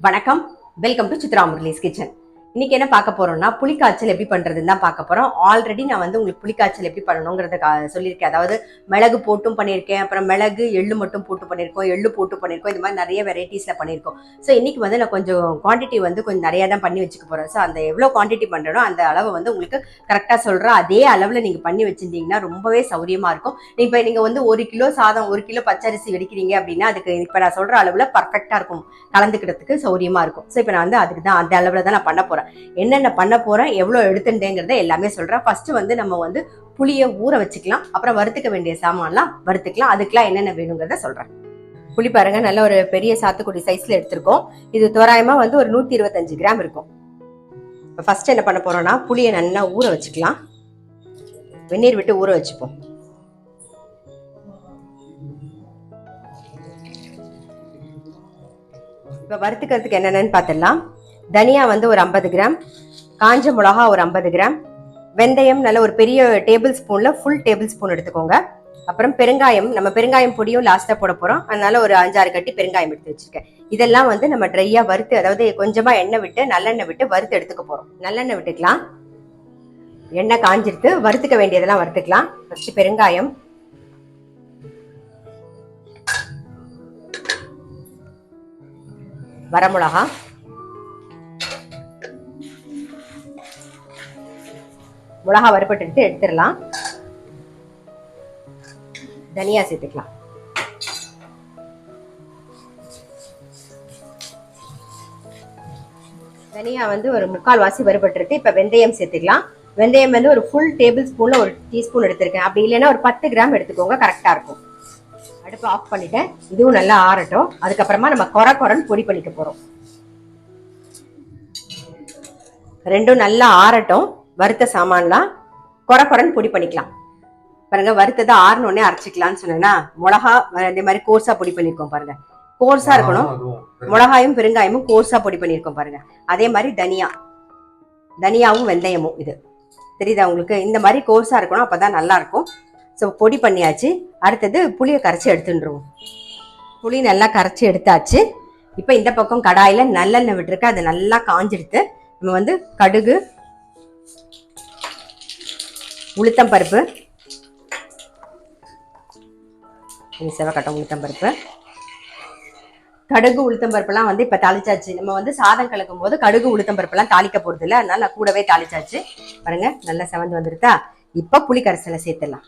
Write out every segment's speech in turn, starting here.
வணக்கம். Welcome to Chitra Murali's kitchen. இன்னைக்கு என்ன பார்க்க போறோம்னா புளிக்காய்ச்சல் எப்படி பண்றதுன்னு தான் பார்க்க போறோம். ஆல்ரெடி நான் வந்து உங்களுக்கு புளிக்காய்ச்சல் எப்படி பண்ணணுங்கிறத சொல்லியிருக்கேன். அதாவது மிளகு போட்டும் பண்ணியிருக்கேன், அப்புறம் மிளகு எள்ளு மட்டும் போட்டு பண்ணியிருக்கோம், எள்ளு போட்டு பண்ணியிருக்கோம். இந்த மாதிரி நிறைய வெரைட்டிஸ்ல பண்ணியிருக்கோம். ஸோ இன்னைக்கு வந்து நான் கொஞ்சம் குவான்டிட்டி வந்து கொஞ்சம் நிறையா தான் பண்ணி வச்சுக்க போறேன். ஸோ அந்த எவ்வளோ குவான்டிட்டி பண்றனோ அந்த அளவு வந்து உங்களுக்கு கரெக்டாக சொல்றேன். அதே அளவில் நீங்க பண்ணி வச்சிருந்தீங்கன்னா ரொம்பவே சௌரியமா இருக்கும். இப்போ நீங்க வந்து 1 கிலோ சாதம் 1 கிலோ பச்சரிசி வெடிக்கிறீங்க அப்படின்னா அதுக்கு இப்போ நான் சொல்ற அளவில் பர்ஃபெக்டா இருக்கும், கலந்துக்கிறதுக்கு சௌரியமா இருக்கும். ஸோ இப்போ நான் வந்து அதுக்கு தான் அந்த அளவில் தான் நான் பண்ண போறேன். என்னென்ன பண்ண போறேன், எவ்வளவு எடுத்துட்டேங்கிறத எல்லாமே சொல்றேன். ஃபர்ஸ்ட் வந்து நம்ம வந்து புளியை ஊற வச்சுக்கலாம், அப்புறம் வறுத்துக்க வேண்டிய சாமான்லாம் வறுத்துக்கலாம். அதுக்கெல்லாம் என்னென்ன வேணுங்கிறத சொல்றேன். புளி பாருங்க, நல்ல ஒரு பெரிய சாத்துக்குடி சைஸ்ல எடுத்திருக்கோம். இது தோராயமா வந்து ஒரு 125 கிராம் இருக்கும். ஃபர்ஸ்ட் என்ன பண்ண போறோம்னா புளியை நல்லா ஊற வச்சுக்கலாம். வெந்நீர் விட்டு ஊற வச்சுப்போம். இப்ப வறுத்துக்கிறதுக்கு என்னென்னு பார்த்துடலாம். தனியா வந்து ஒரு 50 கிராம், காஞ்ச மிளகா ஒரு 50 கிராம், வெந்தயம் நல்ல ஒரு பெரிய டேபிள் ஸ்பூன்ல ஃபுல் டேபிள் ஸ்பூன் எடுத்துக்கோங்க. அப்புறம் பெருங்காயம், நம்ம பெருங்காயம் பொடியும் லாஸ்டா போட போறோம், அதனால ஒரு 5-6 கட்டி பெருங்காயம் எடுத்து வச்சிருக்கேன். இதெல்லாம் வந்து நம்ம ட்ரையா வறுத்து, அதாவது கொஞ்சமா எண்ணெய் விட்டு நல்லெண்ணெய் விட்டு வறுத்து எடுத்துக்க போறோம். நல்லெண்ணெய் விட்டுக்கலாம். எண்ணெய் காஞ்சிருத்து வறுத்துக்க வேண்டியதெல்லாம் வறுத்துக்கலாம். ஃபர்ஸ்ட் பெருங்காயம், வரமிளகா, மிளகா வறுபட்டு எடுத்துடலாம். தனியா சேர்த்துக்கலாம். தனியா வந்து ஒரு 3/4 வாசி வறுபட்டு. இப்ப வெந்தயம் சேர்த்துக்கலாம். வெந்தயம் வந்து ஒரு ஃபுல் டேபிள் ஸ்பூன்ல ஒரு டீஸ்பூன் எடுத்திருக்கேன். அப்படி இல்லைன்னா ஒரு 10 கிராம் எடுத்துக்கோங்க, கரெக்டா இருக்கும். அடுப்பு ஆஃப் பண்ணிட்டேன். இதுவும் நல்லா ஆறட்டும். அதுக்கப்புறமா நம்ம கொரன்னு பொடி பண்ணிக்க போறோம். ரெண்டும் நல்லா ஆறட்டும். வறுத்த சாமான்லாம் கொரன்னு பொடி பண்ணிக்கலாம். பாருங்க, வறுத்ததை ஆறணுன்னே அரைச்சிக்கலாம்னு சொன்னேன்னா, மிளகா இந்த மாதிரி கோர்ஸா பொடி பண்ணிருக்கோம் பாருங்க. கோர்ஸா இருக்கணும். மிளகாயும் பெருங்காயமும் கோர்ஸா பொடி பண்ணிருக்கோம் பாருங்க. அதே மாதிரி தனியாவும் வெந்தயமும், இது தெரியுதா உங்களுக்கு? இந்த மாதிரி கோர்ஸா இருக்கணும், அப்பதான் நல்லா இருக்கும். ஸோ பொடி பண்ணியாச்சு. அடுத்தது புளியை கரைச்சி எடுத்துட்டுருவோம். புளி நல்லா கரைச்சி எடுத்தாச்சு. இப்போ இந்த பக்கம் கடாயில நல்லெண்ணெய் விட்டுருக்கு, அது நல்லா காஞ்செடுத்து நம்ம வந்து கடுகு, உளுத்தம் பருப்பு, செவக்கட்டம் உளுத்தம் பருப்பு, கடுகு உளுத்தம் பருப்புலாம் வந்து இப்ப தாளிச்சாச்சு. நம்ம வந்து சாதம் கலக்கும் போது கடுகு உளுத்தம் பருப்புலாம் தாளிக்க போறது இல்லை, அதனால நான் கூடவே தாளிச்சாச்சு. பாருங்க, நல்லா செவந்து வந்துருதா. இப்ப புளி கரைசலை சேர்த்துடலாம்.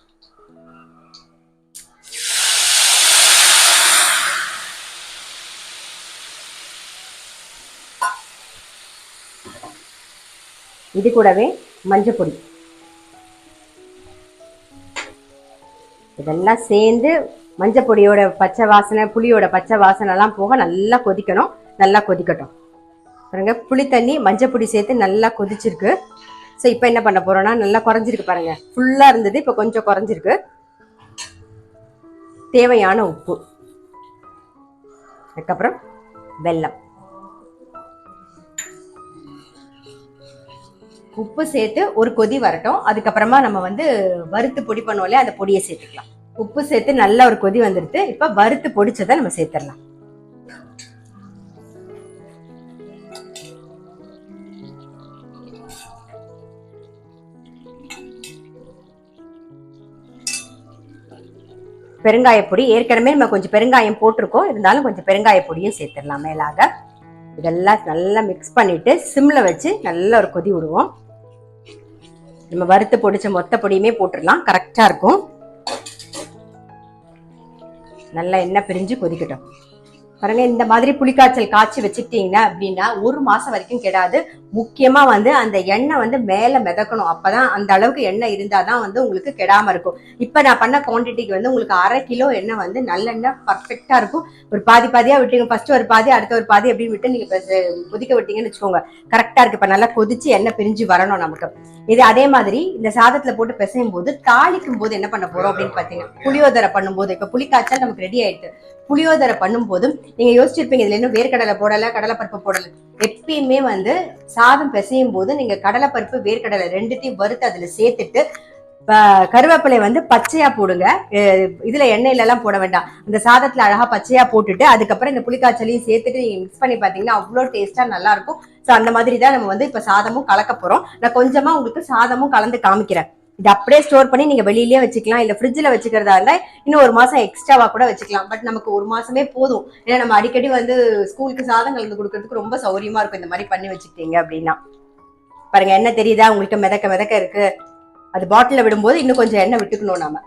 இது கூடவே மஞ்சள் பொடி, இதெல்லாம் சேர்ந்து மஞ்சள் பொடியோட பச்சை வாசனை, புளியோட பச்சை வாசனை எல்லாம் போக நல்லா கொதிக்கணும். நல்லா கொதிக்கட்டும். பாருங்க, புளி தண்ணி மஞ்சள் பொடி சேர்த்து நல்லா கொதிச்சிருக்கு. ஸோ இப்போ என்ன பண்ண போறோம்னா, நல்லா குறைஞ்சிருக்கு பாருங்க. ஃபுல்லா இருந்தது, இப்போ கொஞ்சம் குறைஞ்சிருக்கு. தேவையான உப்பு, அதுக்கப்புறம் வெல்லம், உப்பு சேர்த்து ஒரு கொதி வரட்டும். அதுக்கப்புறமா நம்ம வந்து வறுத்து பொடி பண்ணுவோம்ல, அந்த பொடியை சேர்த்துக்கலாம். உப்பு சேர்த்து நல்லா ஒரு கொதி வந்துடுது. இப்ப வறுத்து பொடிச்சதை நம்ம சேர்த்துடலாம். பெருங்காய பொடி ஏற்கனவே நம்ம கொஞ்சம் பெருங்காயம் போட்டிருக்கோம், இருந்தாலும் கொஞ்சம் பெருங்காய பொடியும் சேர்த்துடலாம் மேலாக. இதெல்லாம் நல்லா மிக்ஸ் பண்ணிட்டு சிம்ல வச்சு நல்லா ஒரு கொதி விடுவோம். நம்ம வறுத்து பொடிச்ச மொத்த பொடியுமே போட்டுடலாம், கரெக்டா இருக்கும். நல்லா எண்ணெய் பிரிஞ்சு கொதிக்கட்டும். பாருங்க, இந்த மாதிரி புளிக்காய்ச்சல் காய்ச்சி வச்சுக்கிட்டீங்கன்னா அப்படின்னா 1 மாசம் வரைக்கும் கெடாது. முக்கியமா வந்து அந்த எண்ணெய் வந்து மேல மிதக்கணும். அப்பதான் அந்த அளவுக்கு எண்ணெய் இருந்தாதான் வந்து உங்களுக்கு கெடாம இருக்கும். இப்ப நான் பண்ண குவான்டிட்டிக்கு வந்து உங்களுக்கு 1/2 கிலோ எண்ணெய் வந்து நல்லெண்ணெய் பர்ஃபெக்டா இருக்கும். ஒரு பாதியா விட்டீங்க, ஃபர்ஸ்ட் ஒரு பாதி அடுத்த ஒரு பாதி அப்படின்னு விட்டு நீங்க கொதிக்க விட்டீங்கன்னு வச்சுக்கோங்க, கரெக்டா இருக்கு. இப்ப நல்லா கொதிச்சு எண்ணெய் பிரிஞ்சு வரணும் நமக்கு. இது அதே மாதிரி இந்த சாதத்துல போட்டு பிசையும் போது தாளிக்கும் போது என்ன பண்ண போறோம் அப்படின்னு பாத்தீங்கன்னா, புளியோதரை பண்ணும்போது, இப்ப புளிக்காய்ச்சல் நமக்கு ரெடி ஆயிடுச்சு. புளியோதரை பண்ணும் போதும் நீங்க யோசிச்சிருப்பீங்க, இதுல இன்னும் வேர்க்கடலை போடல, கடலைப்பருப்பு போடல. எப்பயுமே வந்து சாதம் பிசையும் போது நீங்க கடலைப்பருப்பு வேர்க்கடலை ரெண்டுத்தையும் வறுத்து அதுல சேர்த்துட்டு கருவேப்பிலை வந்து பச்சையா போடுங்க. இதுல எண்ணெயில எல்லாம் போட வேண்டாம். அந்த சாதத்துல அழகா பச்சையா போட்டுட்டு அதுக்கப்புறம் இந்த புளிக்காய்ச்சலையும் சேர்த்துட்டு நீங்க மிக்ஸ் பண்ணி பாத்தீங்கன்னா அவ்வளவு டேஸ்டா நல்லா இருக்கும். சோ அந்த மாதிரி தான் நம்ம வந்து இப்ப சாதமும் கலக்க போறோம். நான் கொஞ்சமா உங்களுக்கு சாதமும் கலந்து காமிக்கிறேன். இது அப்படியே ஸ்டோர் பண்ணி நீங்க வெளியிலேயே வச்சுக்கலாம், இல்ல ஃப்ரிட்ஜ்ல வச்சுக்கிறதா இருந்தா இன்னும் ஒரு மாசம் எக்ஸ்ட்ராவா கூட வச்சுக்கலாம். பட் நமக்கு ஒரு மாசமே போதும். ஏன்னா நம்ம அடிக்கடி வந்து ஸ்கூலுக்கு சாதம் கலந்து கொடுக்கறதுக்கு ரொம்ப சௌரியமா இருக்கும் இந்த மாதிரி பண்ணி வச்சுக்கிட்டீங்க அப்படின்னா. பாருங்க என்ன தெரியுதா உங்களுக்கு, மிதக்க மிதக்க இருக்கு. அது பாட்டில விடும்போது இன்னும் கொஞ்சம் எண்ணெய் விட்டுக்கணும் நாம.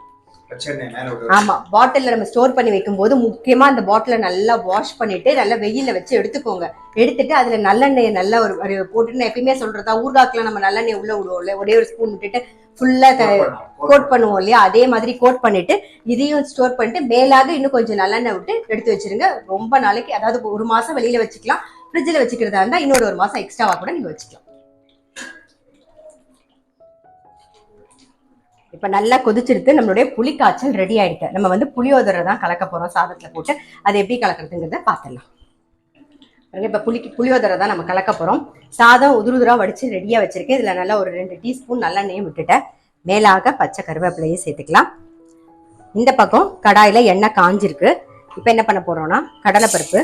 ஆமா, பாட்டில்ல நம்ம ஸ்டோர் பண்ணி வைக்கும் போது முக்கியமா அந்த பாட்டில நல்லா வாஷ் பண்ணிட்டு நல்லா வெயில வச்சு எடுத்துக்கோங்க. எடுத்துட்டு அதுல நல்லெண்ணெய் நல்லா ஒரு போட்டுன்னு எப்பயுமே சொல்றதா, ஊர்காக்குல நம்ம நல்லெண்ணெய் உள்ள விடுவோம்ல, ஒரே ஒரு ஸ்பூன் விட்டுட்டு ஃபுல்லா கோட் பண்ணுவோம் இல்லையா, அதே மாதிரி கோட் பண்ணிட்டு இதையும் ஸ்டோர் பண்ணிட்டு மேலாக இன்னும் கொஞ்சம் நல்லெண்ணெய் விட்டு எடுத்து வச்சிருங்க. ரொம்ப நாளைக்கு, அதாவது ஒரு மாசம் வெளியில வச்சுக்கலாம். ஃப்ரிட்ஜ்ல வச்சுக்கிறதா இருந்தா இன்னொரு ஒரு மாசம் எக்ஸ்ட்ராவா கூட நீங்க வச்சுக்கலாம். இப்ப நல்லா கொதிச்சிருத்து நம்மளுடைய புளிக்காய்ச்சல் ரெடி ஆயிடுச்சு. நம்ம வந்து புளியோதரை தான் கலக்க போறோம் சாதத்துல போட்டு. அது எப்படி கலக்கிறதுங்கிறத பார்த்துடலாம். இப்ப புளியோதரை தான் நம்ம கலக்க போறோம். சாதம் உதுருதுரா வடிச்சு ரெடியா வச்சிருக்கேன். இதுல நல்லா ஒரு 2 டீஸ்பூன் நல்லெண்ணெயும் விட்டுட்டேன். மேலாக பச்சை கருவேப்பிலையும் சேர்த்துக்கலாம். இந்த பக்கம் கடாயில எண்ணெய் காஞ்சிருக்கு. இப்ப என்ன பண்ண போறோம்னா கடலைப்பருப்பு,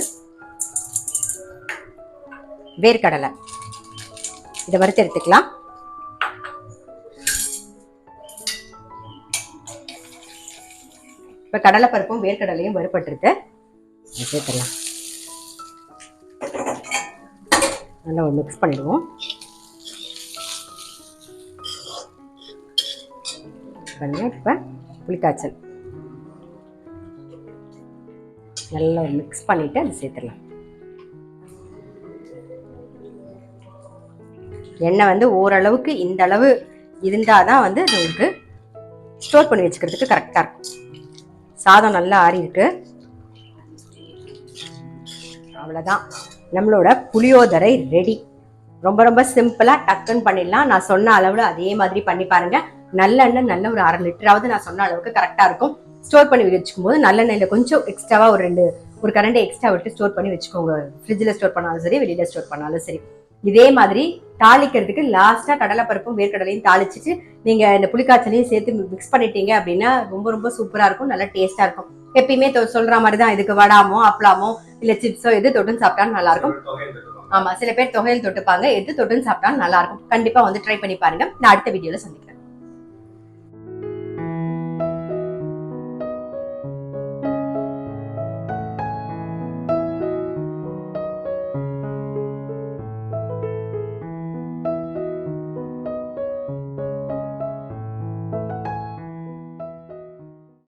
வேர்க்கடலை இதை வறுத்து எடுத்துக்கலாம். இப்ப கடலைப்பருப்பும் வேர்க்கடலையும் வறுபட்டுருக்கு. சேர்த்துக்கலாம். நல்லா மிக்ஸ் பண்ணிடுவோம். இப்ப புளிக்காய்ச்சல் நல்லா மிக்ஸ் பண்ணிட்டு அது சேர்த்துடலாம். எண்ணெய் வந்து ஓரளவுக்கு இந்த அளவு இருந்தாதான் வந்து உங்களுக்கு ஸ்டோர் பண்ணி வச்சுக்கிறதுக்கு கரெக்டா இருக்கும். சாதம் நல்லா ஆறி இருக்கு. அவ்வளவுதான், நம்மளோட புளியோதரை ரெடி. ரொம்ப ரொம்ப சிம்பிளா டக்குன்னு பண்ணிடலாம். நான் சொன்ன அளவுல அதே மாதிரி பண்ணி பாருங்க. நல்லெண்ணெய் நல்ல ஒரு 1/2 லிட்டராவது நான் சொன்ன அளவுக்கு கரெக்டா இருக்கும். ஸ்டோர் பண்ணி வச்சுக்கும் போது நல்லெண்ணெயில கொஞ்சம் எக்ஸ்ட்ராவா ஒரு கரண்டி எக்ஸ்ட்ரா விட்டு ஸ்டோர் பண்ணி வச்சுக்கோங்க. ஃப்ரிட்ஜ்ல ஸ்டோர் பண்ணாலும் சரி, வெளியில ஸ்டோர் பண்ணாலும் சரி. இதே மாதிரி தாளிக்கிறதுக்கு லாஸ்டா கடலைப்பருப்பும் வேர்க்கடலையும் தாளிச்சிட்டு நீங்க இந்த புளிக்காய்ச்சலையும் சேர்த்து மிக்ஸ் பண்ணிட்டீங்க அப்படின்னா ரொம்ப ரொம்ப சூப்பரா இருக்கும், நல்லா டேஸ்டா இருக்கும். எப்பயுமே சொல்ற மாதிரிதான், இதுக்கு வடாமோ அப்பளாமோ இல்ல சிப்ஸோ எது தொட்டுன்னு சாப்பிட்டாலும் நல்லா இருக்கும். ஆமா, சில பேர் தொகையில் தொட்டுப்பாங்க, எது தொட்டுன்னு சாப்பிட்டாலும் நல்லா இருக்கும். கண்டிப்பா வந்து ட்ரை பண்ணி பாருங்க. நான் அடுத்த வீடியோல சந்திக்கிறேன்.